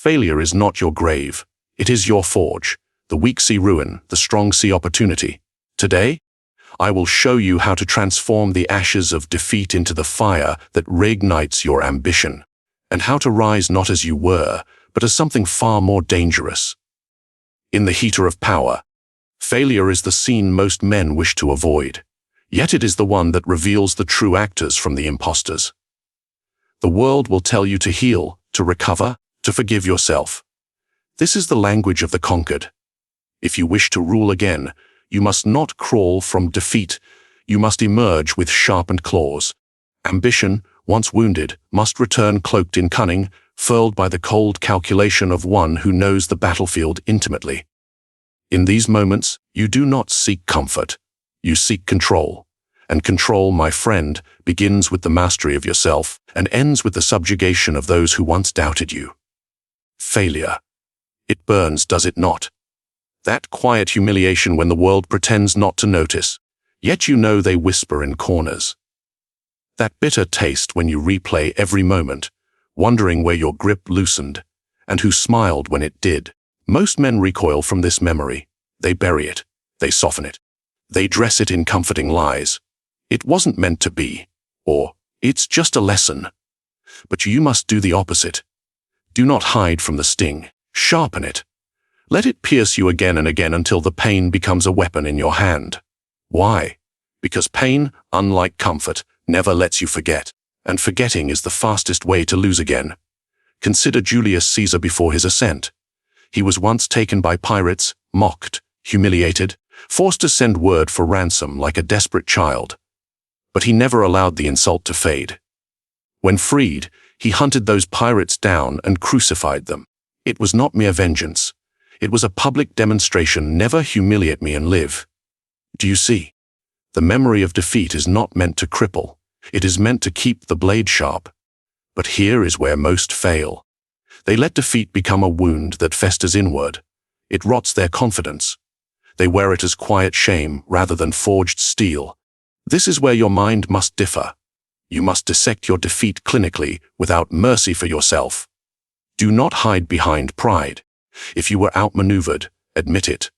Failure is not your grave. It is your forge. The weak see ruin, the strong see opportunity. Today, I will show you how to transform the ashes of defeat into the fire that reignites your ambition, and how to rise not as you were, but as something far more dangerous. In the heater of power, failure is the scene most men wish to avoid, yet it is the one that reveals the true actors from the imposters. The world will tell you to heal, to recover, to forgive yourself. This is the language of the conquered. If you wish to rule again, you must not crawl from defeat. You must emerge with sharpened claws. Ambition, once wounded, must return cloaked in cunning, furled by the cold calculation of one who knows the battlefield intimately. In these moments, you do not seek comfort. You seek control. And control, my friend, begins with the mastery of yourself and ends with the subjugation of those who once doubted you. Failure. It burns, does it not? That quiet humiliation when the world pretends not to notice, yet you know they whisper in corners. That bitter taste when you replay every moment, wondering where your grip loosened, and who smiled when it did. Most men recoil from this memory. They bury it. They soften it. They dress it in comforting lies. It wasn't meant to be, or it's just a lesson. But you must do the opposite. Do not hide from the sting. Sharpen it. Let it pierce you again and again until the pain becomes a weapon in your hand. Why? Because pain, unlike comfort, never lets you forget, and forgetting is the fastest way to lose again. Consider Julius Caesar before his ascent. He was once taken by pirates, mocked, humiliated, forced to send word for ransom like a desperate child. But he never allowed the insult to fade. When freed, he hunted those pirates down and crucified them. It was not mere vengeance. It was a public demonstration: never humiliate me and live. Do you see? The memory of defeat is not meant to cripple. It is meant to keep the blade sharp. But here is where most fail. They let defeat become a wound that festers inward. It rots their confidence. They wear it as quiet shame rather than forged steel. This is where your mind must differ. You must dissect your defeat clinically, without mercy for yourself. Do not hide behind pride. If you were outmaneuvered, admit it.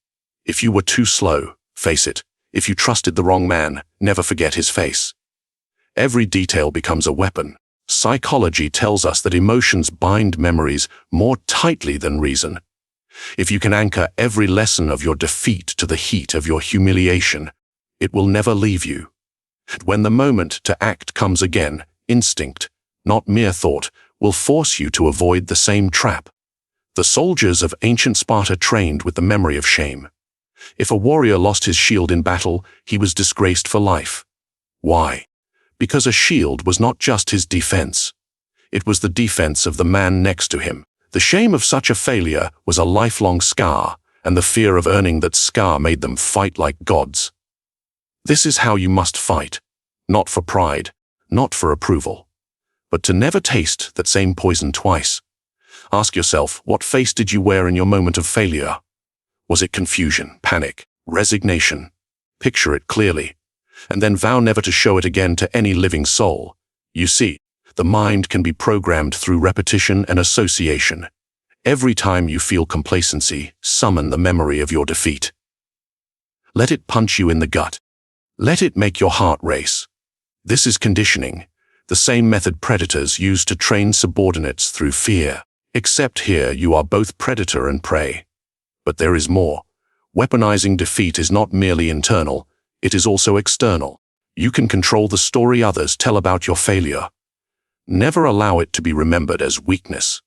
If you were too slow, face it. If you trusted the wrong man, never forget his face. Every detail becomes a weapon. Psychology tells us that emotions bind memories more tightly than reason. If you can anchor every lesson of your defeat to the heat of your humiliation, it will never leave you. When the moment to act comes again, instinct, not mere thought, will force you to avoid the same trap. The soldiers of ancient Sparta trained with the memory of shame. If a warrior lost his shield in battle, he was disgraced for life. Why? Because a shield was not just his defense. It was the defense of the man next to him. The shame of such a failure was a lifelong scar, and the fear of earning that scar made them fight like gods. This is how you must fight, not for pride, not for approval, but to never taste that same poison twice. Ask yourself, what face did you wear in your moment of failure? Was it confusion, panic, resignation? Picture it clearly, and then vow never to show it again to any living soul. You see, the mind can be programmed through repetition and association. Every time you feel complacency, summon the memory of your defeat. Let it punch you in the gut. Let it make your heart race. This is conditioning, the same method predators use to train subordinates through fear. Except here you are both predator and prey. But there is more. Weaponizing defeat is not merely internal, it is also external. You can control the story others tell about your failure. Never allow it to be remembered as weakness.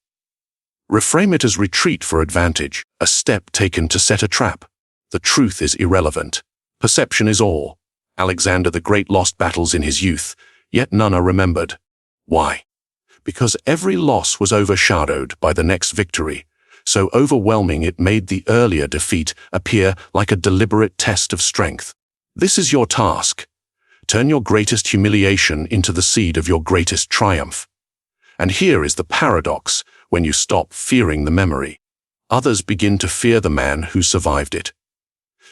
Reframe it as retreat for advantage, a step taken to set a trap. The truth is irrelevant. Perception is all. Alexander the Great lost battles in his youth, yet none are remembered. Why? Because every loss was overshadowed by the next victory, so overwhelming it made the earlier defeat appear like a deliberate test of strength. This is your task. Turn your greatest humiliation into the seed of your greatest triumph. And here is the paradox: when you stop fearing the memory, others begin to fear the man who survived it.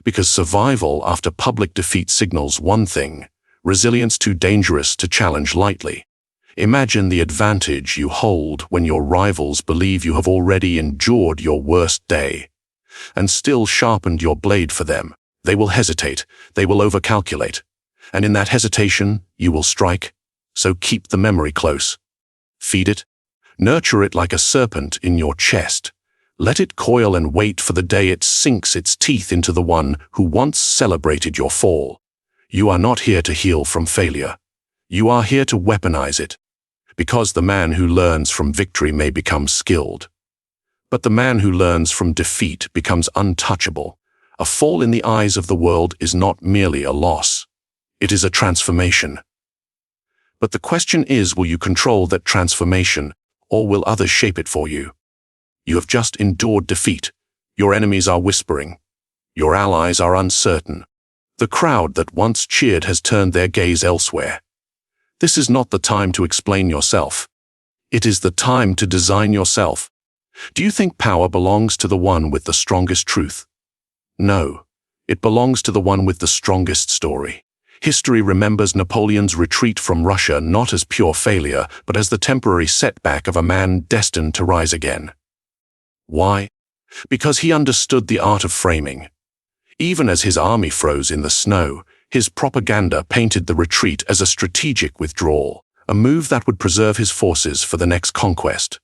Because survival after public defeat signals one thing: resilience too dangerous to challenge lightly. Imagine the advantage you hold when your rivals believe you have already endured your worst day and still sharpened your blade for them. They will hesitate, they will overcalculate, and in that hesitation, you will strike. So keep the memory close. Feed it, nurture it like a serpent in your chest. Let it coil and wait for the day it sinks its teeth into the one who once celebrated your fall. You are not here to heal from failure. You are here to weaponize it, because the man who learns from victory may become skilled. But the man who learns from defeat becomes untouchable. A fall in the eyes of the world is not merely a loss. It is a transformation. But the question is, will you control that transformation, or will others shape it for you? You have just endured defeat. Your enemies are whispering. Your allies are uncertain. The crowd that once cheered has turned their gaze elsewhere. This is not the time to explain yourself. It is the time to design yourself. Do you think power belongs to the one with the strongest truth? No, it belongs to the one with the strongest story. History remembers Napoleon's retreat from Russia not as pure failure, but as the temporary setback of a man destined to rise again. Why? Because he understood the art of framing. Even as his army froze in the snow, his propaganda painted the retreat as a strategic withdrawal, a move that would preserve his forces for the next conquest.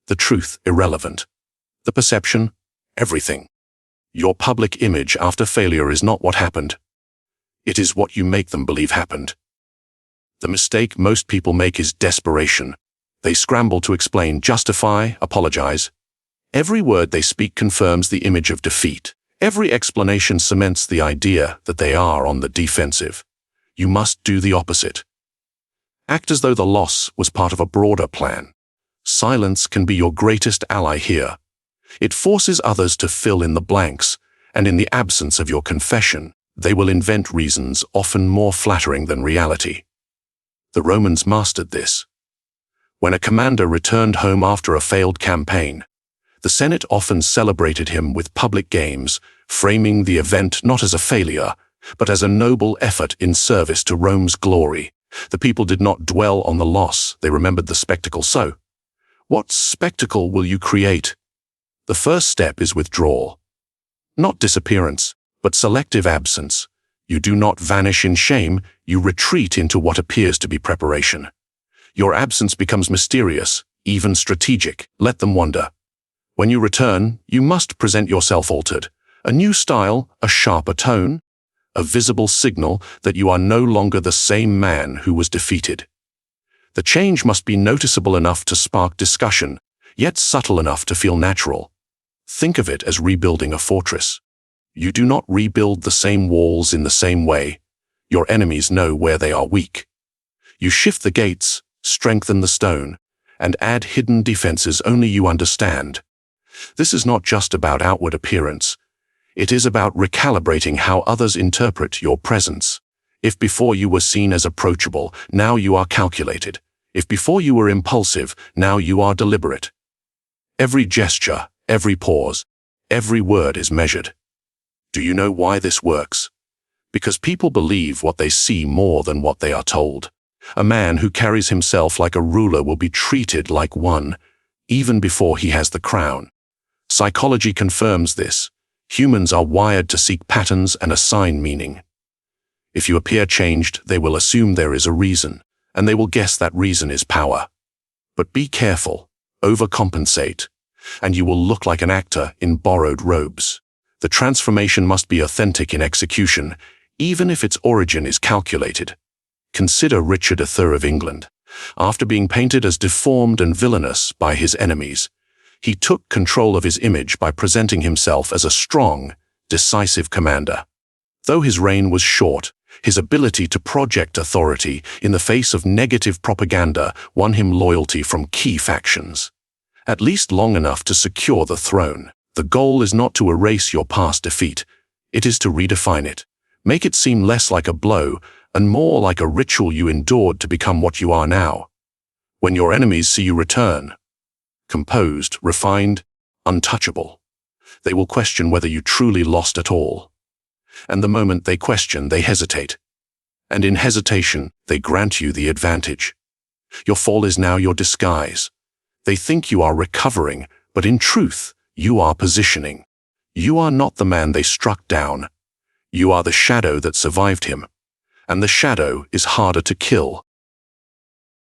The truth, irrelevant. The perception, everything. Your public image after failure is not what happened. It is what you make them believe happened. The mistake most people make is desperation. They scramble to explain, justify, apologize. Every word they speak confirms the image of defeat. Every explanation cements the idea that they are on the defensive. You must do the opposite. Act as though the loss was part of a broader plan. Silence can be your greatest ally here. It forces others to fill in the blanks, and in the absence of your confession, they will invent reasons often more flattering than reality. The Romans mastered this. When a commander returned home after a failed campaign, the Senate often celebrated him with public games, framing the event not as a failure, but as a noble effort in service to Rome's glory. The people did not dwell on the loss, they remembered the spectacle. So, what spectacle will you create? The first step is withdrawal. Not disappearance, but selective absence. You do not vanish in shame, you retreat into what appears to be preparation. Your absence becomes mysterious, even strategic. Let them wonder. When you return, you must present yourself altered. A new style, a sharper tone, a visible signal that you are no longer the same man who was defeated. The change must be noticeable enough to spark discussion, yet subtle enough to feel natural. Think of it as rebuilding a fortress. You do not rebuild the same walls in the same way. Your enemies know where they are weak. You shift the gates, strengthen the stone, and add hidden defenses only you understand. This is not just about outward appearance. It is about recalibrating how others interpret your presence. If before you were seen as approachable, now you are calculated. If before you were impulsive, now you are deliberate. Every gesture, every pause, every word is measured. Do you know why this works? Because people believe what they see more than what they are told. A man who carries himself like a ruler will be treated like one, even before he has the crown. Psychology confirms this. Humans are wired to seek patterns and assign meaning. If you appear changed, they will assume there is a reason, and they will guess that reason is power. But be careful, overcompensate, and you will look like an actor in borrowed robes. The transformation must be authentic in execution, even if its origin is calculated. Consider Richard III of England. After being painted as deformed and villainous by his enemies, he took control of his image by presenting himself as a strong, decisive commander. Though his reign was short, his ability to project authority in the face of negative propaganda won him loyalty from key factions. At least long enough to secure the throne. The goal is not to erase your past defeat. It is to redefine it. Make it seem less like a blow and more like a ritual you endured to become what you are now. When your enemies see you return, composed, refined, untouchable, they will question whether you truly lost at all. And the moment they question, they hesitate. And in hesitation, they grant you the advantage. Your fall is now your disguise. They think you are recovering, but in truth, you are positioning. You are not the man they struck down. You are the shadow that survived him. And the shadow is harder to kill.